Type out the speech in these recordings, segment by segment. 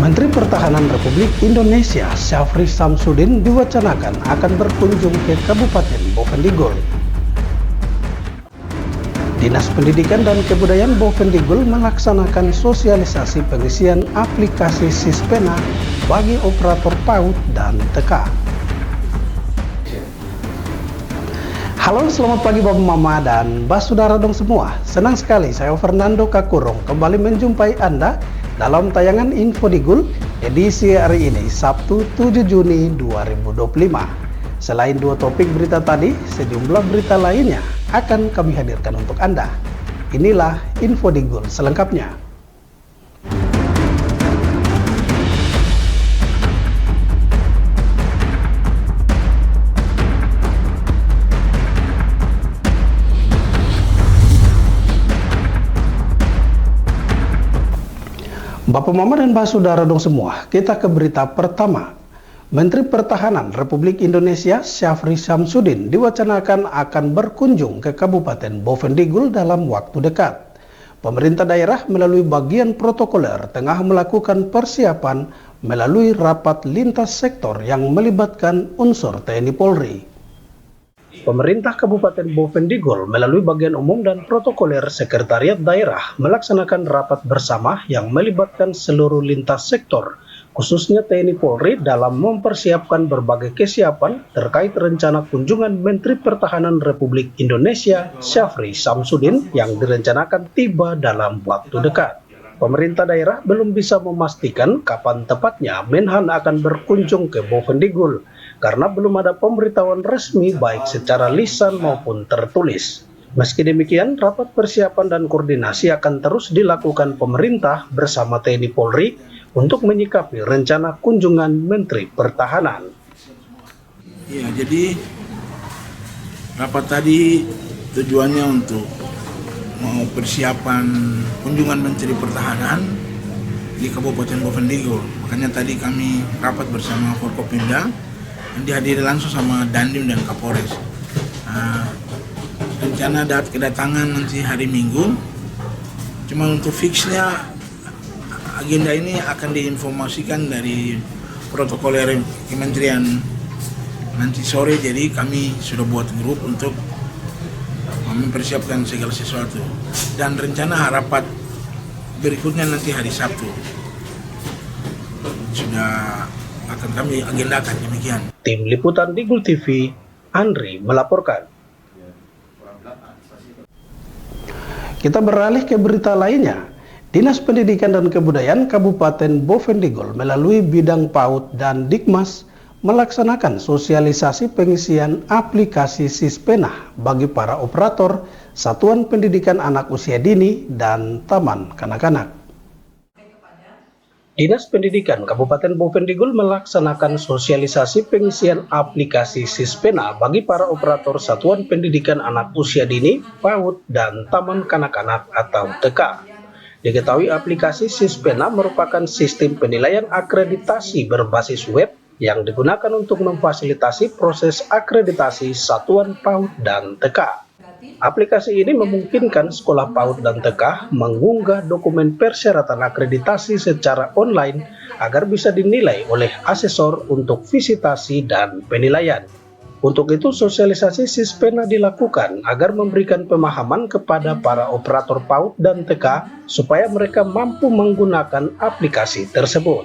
Menteri Pertahanan Republik Indonesia Syafri Samsudin diwacanakan akan berkunjung ke Kabupaten Bovendigul. Dinas Pendidikan dan Kebudayaan Bovendigul melaksanakan sosialisasi pengisian aplikasi Sispena bagi operator PAUD dan TK. Halo, selamat pagi Bapak Mama dan Saudara dong semua. Senang sekali saya Fernando Kakurong kembali menjumpai Anda dalam tayangan Info Digul edisi hari ini Sabtu 7 Juni 2025. Selain dua topik berita tadi, sejumlah berita lainnya akan kami hadirkan untuk Anda. Inilah Info Digul selengkapnya. Bapak Mama dan Saudara dong semua, kita ke berita pertama. Menteri Pertahanan Republik Indonesia Syafri Samsudin diwacanakan akan berkunjung ke Kabupaten Bovendigul dalam waktu dekat. Pemerintah daerah melalui bagian protokoler tengah melakukan persiapan melalui rapat lintas sektor yang melibatkan unsur TNI Polri. Pemerintah Kabupaten Bovendigul melalui bagian umum dan protokoler sekretariat daerah melaksanakan rapat bersama yang melibatkan seluruh lintas sektor, khususnya TNI Polri dalam mempersiapkan berbagai kesiapan terkait rencana kunjungan Menteri Pertahanan Republik Indonesia Syafri Samsudin yang direncanakan tiba dalam waktu dekat. Pemerintah daerah belum bisa memastikan kapan tepatnya Menhan akan berkunjung ke Bovendigul karena belum ada pemberitahuan resmi baik secara lisan maupun tertulis. Meski demikian, rapat persiapan dan koordinasi akan terus dilakukan pemerintah bersama TNI Polri untuk menyikapi rencana kunjungan Menteri Pertahanan. Ya, jadi rapat tadi tujuannya untuk mau persiapan kunjungan Menteri Pertahanan di Kabupaten Bovendigul. Makanya tadi kami rapat bersama Forkopimda yang dihadiri langsung sama Dandim dan Kapolres. Rencana kedatangan nanti hari Minggu. Cuma untuk fixnya agenda ini akan diinformasikan dari protokoler kementerian nanti sore, jadi kami sudah buat grup untuk mempersiapkan segala sesuatu. Dan rencana rapat berikutnya nanti hari Sabtu sudah akan kami agendakan demikian. Tim Liputan Digul TV, Andri melaporkan. Kita beralih ke berita lainnya. Dinas Pendidikan dan Kebudayaan Kabupaten Bovendigul melalui bidang PAUD dan Dikmas melaksanakan sosialisasi pengisian aplikasi Sispena bagi para operator Satuan Pendidikan Anak Usia Dini dan Taman Kanak-kanak. Dinas Pendidikan Kabupaten Bovendigul melaksanakan sosialisasi pengisian aplikasi Sispena bagi para operator Satuan Pendidikan Anak Usia Dini, PAUD, dan Taman Kanak-kanak atau TK. Diketahui aplikasi Sispena merupakan sistem penilaian akreditasi berbasis web yang digunakan untuk memfasilitasi proses akreditasi Satuan PAUD dan TK. Aplikasi ini memungkinkan sekolah PAUD dan TK mengunggah dokumen persyaratan akreditasi secara online agar bisa dinilai oleh asesor untuk visitasi dan penilaian. Untuk itu, sosialisasi Sispena dilakukan agar memberikan pemahaman kepada para operator PAUD dan TK supaya mereka mampu menggunakan aplikasi tersebut.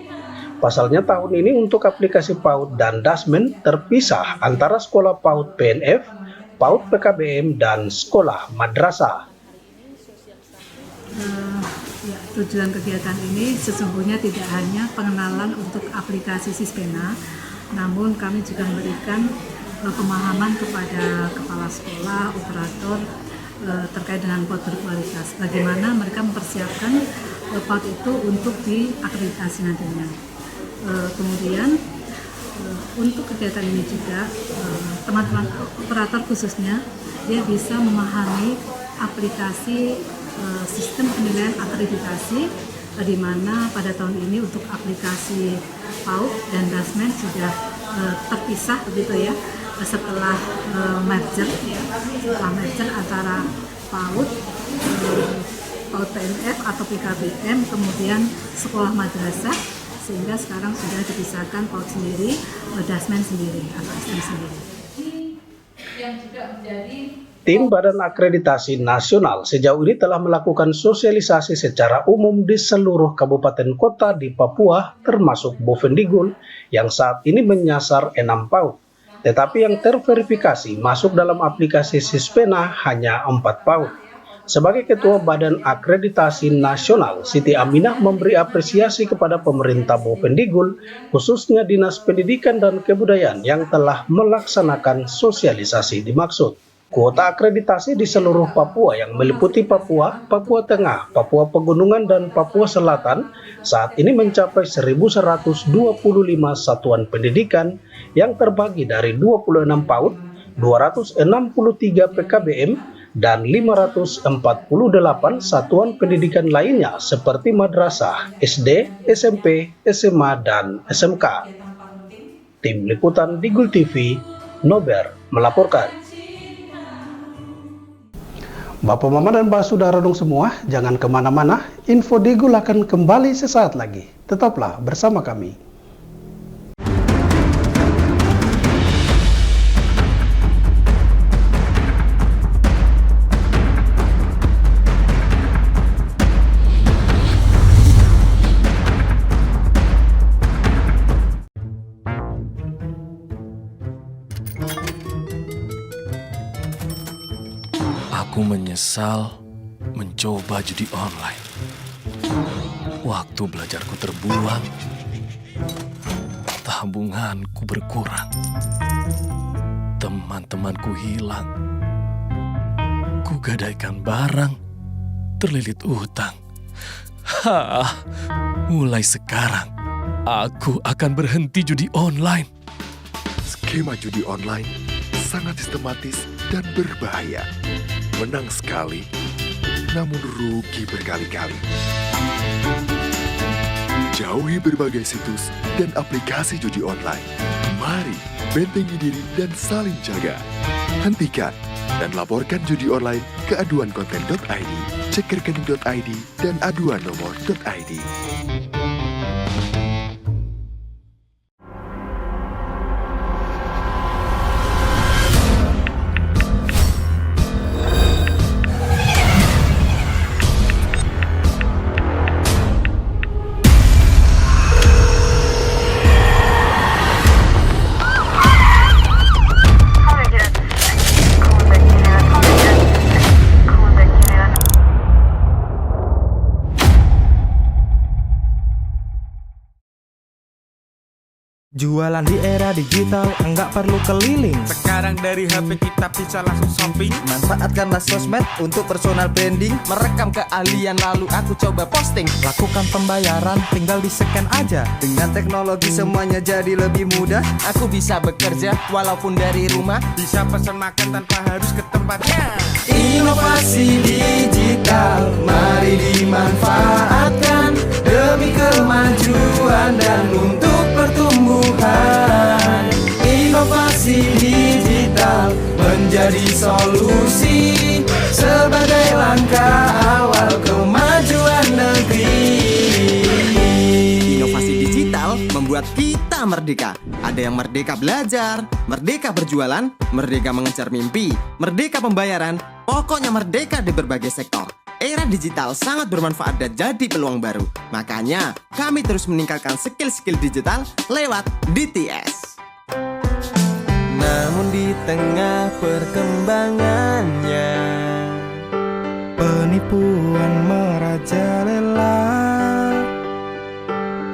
Pasalnya tahun ini untuk aplikasi PAUD dan Dasmen terpisah antara sekolah PAUD PNF, PAUD PKBM, dan sekolah madrasah. Tujuan kegiatan ini sesungguhnya tidak hanya pengenalan untuk aplikasi Sispena, namun kami juga memberikan pemahaman kepada kepala sekolah, operator terkait dengan PAUD berkualitas. Bagaimana mereka mempersiapkan PAUD itu untuk diakreditasi nantinya. Kemudian untuk kegiatan ini juga teman-teman operator khususnya dia bisa memahami aplikasi sistem penilaian akreditasi, di mana pada tahun ini untuk aplikasi PAUD dan Dasmen sudah terpisah begitu ya, setelah merger antara PAUD, PAUD PNF atau PKBM, kemudian sekolah madrasah, sehingga sekarang sudah dipisahkan PAUD sendiri, Dasmen sendiri atau SD sendiri. Yang juga menjadi Tim Badan Akreditasi Nasional sejauh ini telah melakukan sosialisasi secara umum di seluruh kabupaten kota di Papua, termasuk Bovendigul, yang saat ini menyasar 6 PAUD. Tetapi yang terverifikasi masuk dalam aplikasi Sispena hanya 4 PAUD. Sebagai Ketua Badan Akreditasi Nasional, Siti Aminah memberi apresiasi kepada pemerintah Bovendigul, khususnya Dinas Pendidikan dan Kebudayaan yang telah melaksanakan sosialisasi dimaksud. Kuota akreditasi di seluruh Papua yang meliputi Papua, Papua Tengah, Papua Pegunungan, dan Papua Selatan saat ini mencapai 1.125 satuan pendidikan yang terbagi dari 26 PAUD, 263 PKBM, dan 548 satuan pendidikan lainnya seperti madrasah, SD, SMP, SMA, dan SMK. Tim Liputan Digul TV, Nober melaporkan. Bapak, Mama, dan Mbak Saudara dong semua, jangan kemana-mana, Info Digul akan kembali sesaat lagi. Tetaplah bersama kami. Aku menyesal mencoba judi online. Waktu belajarku terbuang, tabunganku berkurang, teman-temanku hilang, kugadaikan barang, terlilit utang. Mulai sekarang, aku akan berhenti judi online. Skema judi online sangat sistematis dan berbahaya. Menang sekali, namun rugi berkali-kali. Jauhi berbagai situs dan aplikasi judi online. Mari bentengi diri dan saling jaga. Hentikan dan laporkan judi online ke aduankonten.id, cek rekening.id, dan aduan nomor.id. Jualan di era digital, enggak perlu keliling. Sekarang dari HP kita bisa langsung shopping. Manfaatkanlah sosmed untuk personal branding. Merekam keahlian lalu aku coba posting. Lakukan pembayaran, tinggal di-scan aja. Dengan teknologi semuanya jadi lebih mudah. Aku bisa bekerja walaupun dari rumah. Bisa pesan makan tanpa harus ke tempatnya. Inovasi digital, mari dimanfaatkan demi kemajuan dan untuk pertumbuhan. Inovasi digital menjadi solusi sebagai langkah awal kemajuan negeri. Inovasi digital membuat kita merdeka. Ada yang merdeka belajar, merdeka berjualan, merdeka mengejar mimpi, merdeka pembayaran, pokoknya merdeka di berbagai sektor. Era digital sangat bermanfaat dan jadi peluang baru. Makanya, kami terus meningkatkan skill-skill digital lewat DTS. Namun di tengah perkembangannya, penipuan merajalela.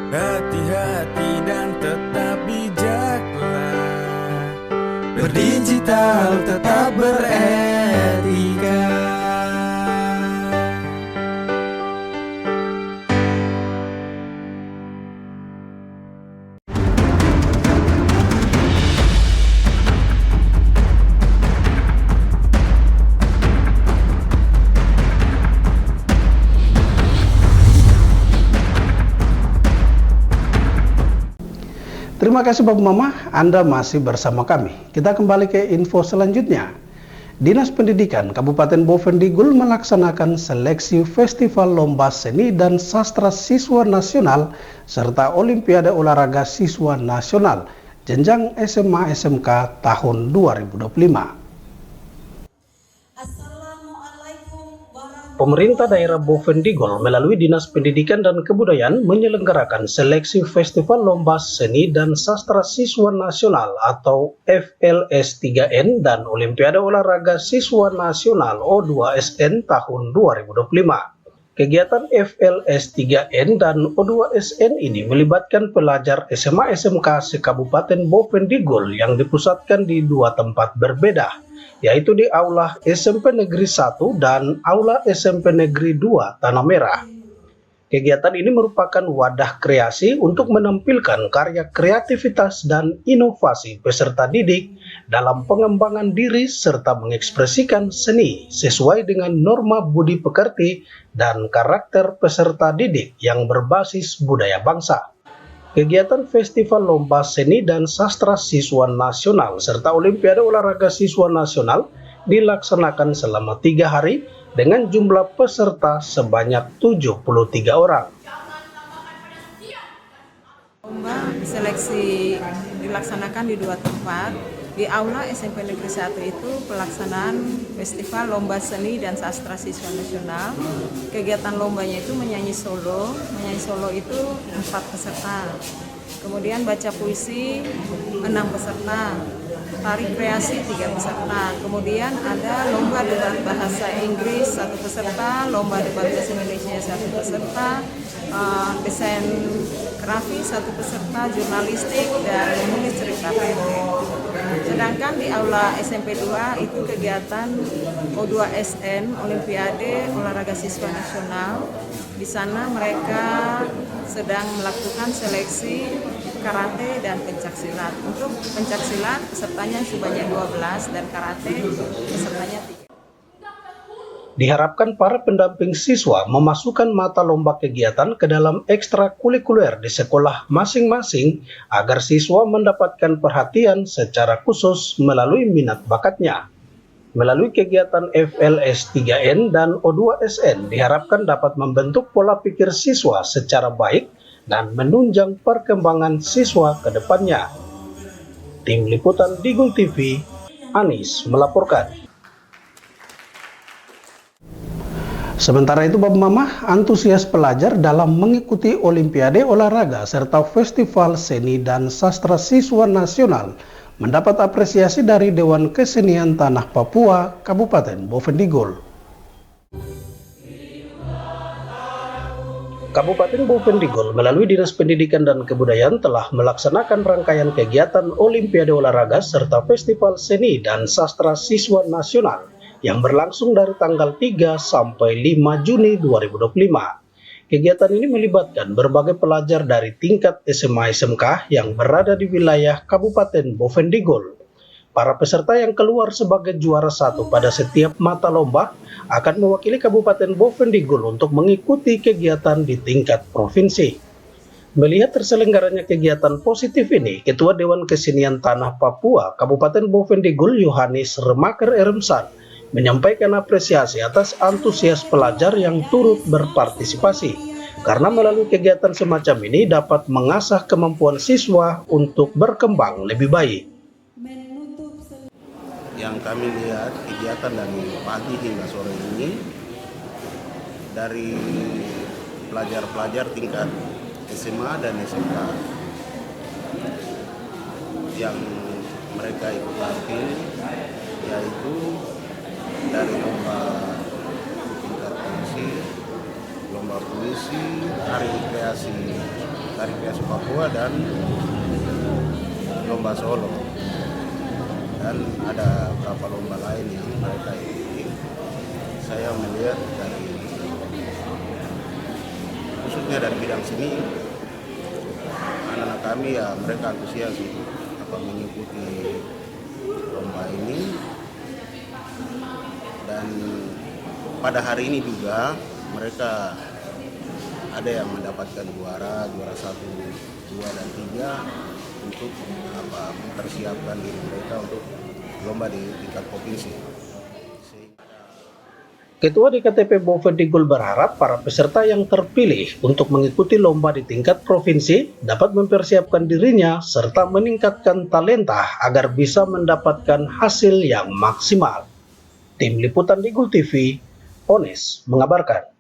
Hati-hati dan tetap bijaklah. Berdigital tetap beretika. Terima kasih Bapak Mama, Anda masih bersama kami. Kita kembali ke info selanjutnya. Dinas Pendidikan Kabupaten Bovendigul melaksanakan seleksi Festival Lomba Seni dan Sastra Siswa Nasional serta Olimpiade Olahraga Siswa Nasional jenjang SMA SMK tahun 2025. Pemerintah daerah Bovendigul melalui Dinas Pendidikan dan Kebudayaan menyelenggarakan seleksi Festival Lomba Seni dan Sastra Siswa Nasional atau FLS3N dan Olimpiade Olahraga Siswa Nasional O2SN tahun 2025. Kegiatan FLS3N dan O2SN ini melibatkan pelajar SMA SMK se-Kabupaten Bovendigul yang dipusatkan di dua tempat berbeda, yaitu di Aula SMP Negeri 1 dan Aula SMP Negeri 2 Tanah Merah. Kegiatan ini merupakan wadah kreasi untuk menampilkan karya kreativitas dan inovasi peserta didik dalam pengembangan diri serta mengekspresikan seni sesuai dengan norma budi pekerti dan karakter peserta didik yang berbasis budaya bangsa. Kegiatan Festival Lomba Seni dan Sastra Siswa Nasional serta Olimpiade Olahraga Siswa Nasional dilaksanakan selama 3 hari dengan jumlah peserta sebanyak 73 orang. Lomba seleksi dilaksanakan di 2 tempat. Di Aula SMP Negeri 1 itu pelaksanaan Festival Lomba Seni dan Sastra Siswa Nasional. Kegiatan lombanya itu menyanyi solo itu 4 peserta. Kemudian baca puisi 6 peserta, tari kreasi 3 peserta. Kemudian ada lomba debat bahasa Inggris 1 peserta, lomba debat bahasa Indonesia 1 peserta, desain grafis 1 peserta, jurnalistik dan menulis cerita pendek. Sedangkan di Aula SMP 2 itu kegiatan O2SN Olimpiade Olahraga Siswa Nasional. Di sana mereka sedang melakukan seleksi karate dan pencaksilat. Untuk pencaksilat pesertanya sebanyak 12 dan karate pesertanya 3. Diharapkan para pendamping siswa memasukkan mata lomba kegiatan ke dalam ekstrakurikuler di sekolah masing-masing agar siswa mendapatkan perhatian secara khusus melalui minat bakatnya. Melalui kegiatan FLS3N dan O2SN diharapkan dapat membentuk pola pikir siswa secara baik dan menunjang perkembangan siswa ke depannya. Tim Liputan Digul TV, Anis melaporkan. Sementara itu, Bapak Mama, antusias pelajar dalam mengikuti Olimpiade Olahraga serta Festival Seni dan Sastra Siswa Nasional mendapat apresiasi dari Dewan Kesenian Tanah Papua, Kabupaten Bovendigul. Kabupaten Bovendigul melalui Dinas Pendidikan dan Kebudayaan telah melaksanakan rangkaian kegiatan Olimpiade Olahraga serta Festival Seni dan Sastra Siswa Nasional yang berlangsung dari tanggal 3 sampai 5 Juni 2025. Kegiatan ini melibatkan berbagai pelajar dari tingkat SMA SMK yang berada di wilayah Kabupaten Bovendigul. Para peserta yang keluar sebagai juara 1 pada setiap mata lomba akan mewakili Kabupaten Bovendigul untuk mengikuti kegiatan di tingkat provinsi. Melihat terselenggaranya kegiatan positif ini, Ketua Dewan Kesenian Tanah Papua Kabupaten Bovendigul Yohanes Remaker Eremsan menyampaikan apresiasi atas antusias pelajar yang turut berpartisipasi, karena melalui kegiatan semacam ini dapat mengasah kemampuan siswa untuk berkembang lebih baik. Yang kami lihat kegiatan dari pagi hingga sore ini dari pelajar-pelajar tingkat SMA dan SMK yang mereka ikut tampil, yaitu dari lomba tingkat puisi, lomba puisi, tari kreasi Papua dan lomba solo, dan ada beberapa lomba lain yang mereka ikuti. Saya melihat khususnya dari bidang seni, anak-anak kami ya mereka antusias mengikuti lomba ini. Dan pada hari ini juga mereka ada yang mendapatkan juara 1, 2, dan 3 untuk mempersiapkan diri mereka untuk lomba di tingkat provinsi. Ketua DKTP Bovendigul berharap para peserta yang terpilih untuk mengikuti lomba di tingkat provinsi dapat mempersiapkan dirinya serta meningkatkan talenta agar bisa mendapatkan hasil yang maksimal. Tim Liputan Digul TV, Ones mengabarkan.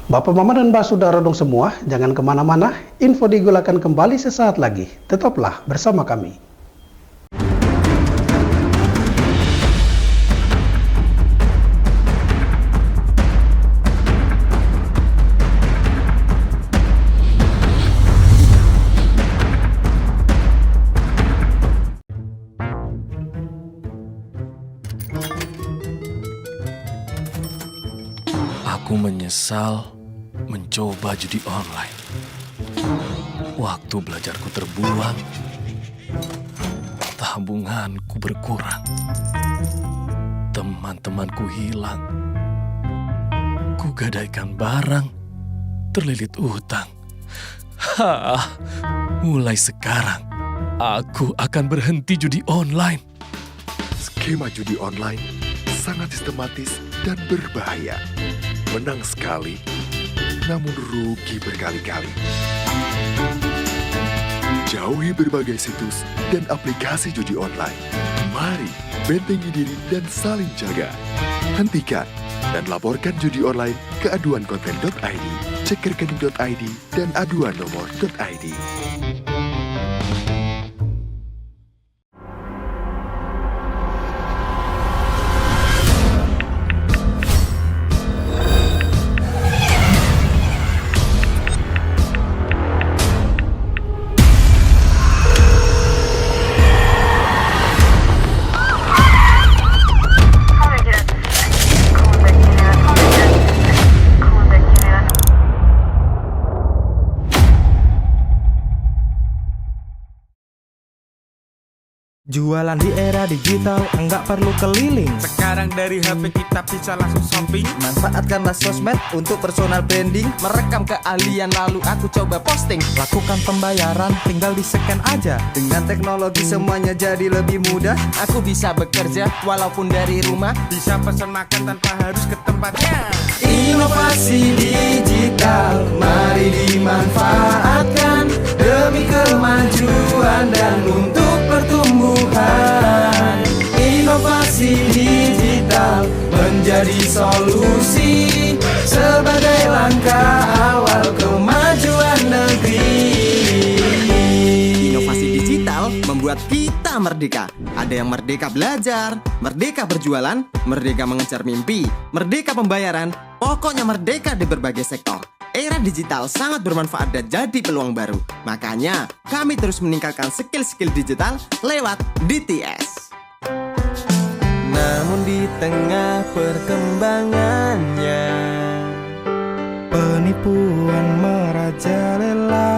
Bapak, Mama, dan Mbak Saudara dong semua, jangan kemana-mana, info Digul akan kembali sesaat lagi. Tetaplah bersama kami. Aku menyesal mencoba judi online. Waktu belajarku terbuang, tabunganku berkurang, teman-temanku hilang, kugadaikan barang, terlilit utang. Mulai sekarang, aku akan berhenti judi online. Skema judi online sangat sistematis dan berbahaya. Menang sekali, namun rugi berkali-kali. Jauhi berbagai situs dan aplikasi judi online. Mari bentengi diri dan saling jaga. Hentikan dan laporkan judi online ke aduankonten.id, cekerkening.id, dan aduannomor.id. Jualan di era digital, enggak perlu keliling. Sekarang dari HP kita bisa langsung shopping. Manfaatkanlah sosmed untuk personal branding. Merekam keahlian lalu aku coba posting. Lakukan pembayaran, tinggal di-scan aja. Dengan teknologi semuanya jadi lebih mudah. Aku bisa bekerja walaupun dari rumah. Bisa pesan makan tanpa harus ke tempatnya. Inovasi digital, mari dimanfaatkan demi kemajuan dan untuk pertumbuhan. Inovasi digital menjadi solusi sebagai langkah awal kemajuan negeri. Inovasi digital membuat kita merdeka. Ada yang merdeka belajar, merdeka berjualan, merdeka mengejar mimpi, merdeka pembayaran, pokoknya merdeka di berbagai sektor. Era digital sangat bermanfaat dan jadi peluang baru. Makanya kami terus meningkatkan skill-skill digital lewat DTS. Namun di tengah perkembangannya, penipuan merajalela.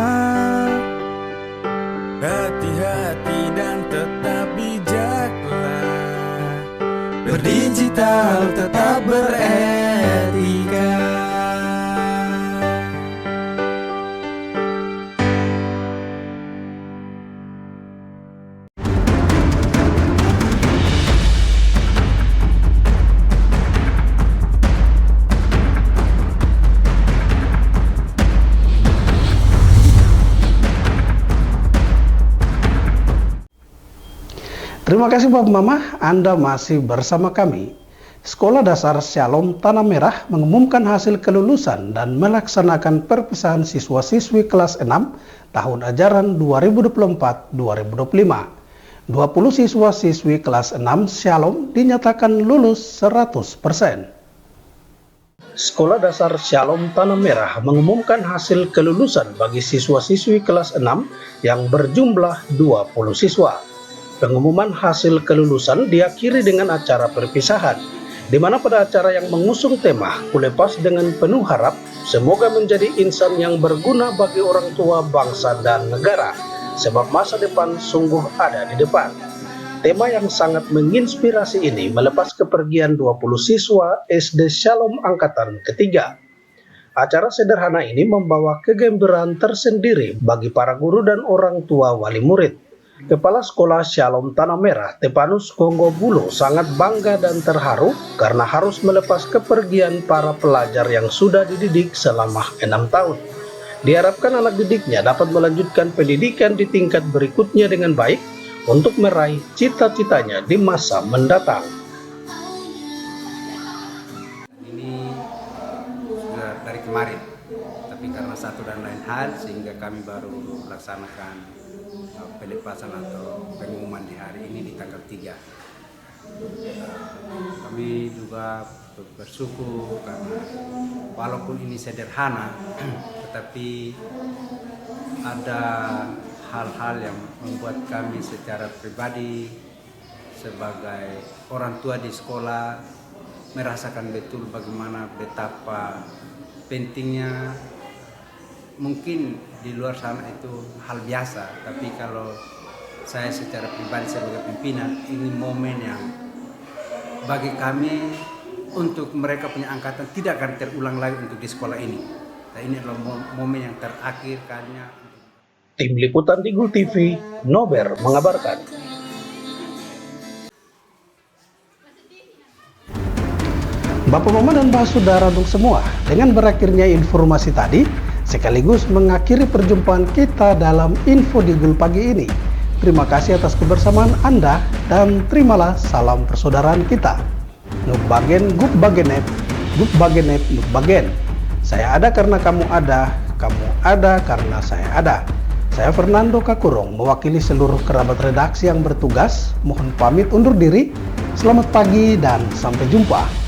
Hati-hati dan tetap bijaklah. Berdigital tetap beretika. Terima kasih Bapak Mama, Anda masih bersama kami. Sekolah Dasar Shalom Tanah Merah mengumumkan hasil kelulusan dan melaksanakan perpisahan siswa-siswi kelas 6 tahun ajaran 2024-2025. 20 siswa-siswi kelas 6 Shalom dinyatakan lulus 100%. Sekolah Dasar Shalom Tanah Merah mengumumkan hasil kelulusan bagi siswa-siswi kelas 6 yang berjumlah 20 siswa. Pengumuman hasil kelulusan diakhiri dengan acara perpisahan, di mana pada acara yang mengusung tema Kulepas dengan penuh harap, semoga menjadi insan yang berguna bagi orang tua, bangsa, dan negara, sebab masa depan sungguh ada di depan. Tema yang sangat menginspirasi ini melepas kepergian 20 siswa SD Shalom Angkatan ketiga. Acara sederhana ini membawa kegembiraan tersendiri bagi para guru dan orang tua wali murid. Kepala Sekolah Shalom Tanah Merah, Tepanus Kongo Bulo, sangat bangga dan terharu karena harus melepas kepergian para pelajar yang sudah dididik selama 6 tahun. Diharapkan anak didiknya dapat melanjutkan pendidikan di tingkat berikutnya dengan baik untuk meraih cita-citanya di masa mendatang. Ini sudah dari kemarin, tapi karena satu dan lain hal sehingga kami baru laksanakan pelepasan atau pengumuman di hari ini di tanggal 3. Kami juga bersyukur karena walaupun ini sederhana tetapi ada hal-hal yang membuat kami secara pribadi sebagai orang tua di sekolah merasakan betul bagaimana betapa pentingnya. Mungkin di luar sana itu hal biasa, tapi kalau saya secara pribadi sebagai pimpinan, ini momen yang bagi kami untuk mereka punya angkatan tidak akan terulang lagi untuk di sekolah ini. Nah, ini adalah momen yang terakhir kalinya. Tim Liputan Tigul TV, Nober mengabarkan. Bapak Mama dan Pak Saudara untuk semua, dengan berakhirnya informasi tadi, sekaligus mengakhiri perjumpaan kita dalam Info Digul pagi ini. Terima kasih atas kebersamaan Anda dan terimalah salam persaudaraan kita. Nukbagen, Gukbagenet, Gukbagenet, Nukbagen. Saya ada karena kamu ada karena saya ada. Saya Fernando Kakurong, mewakili seluruh kerabat redaksi yang bertugas. Mohon pamit undur diri. Selamat pagi dan sampai jumpa.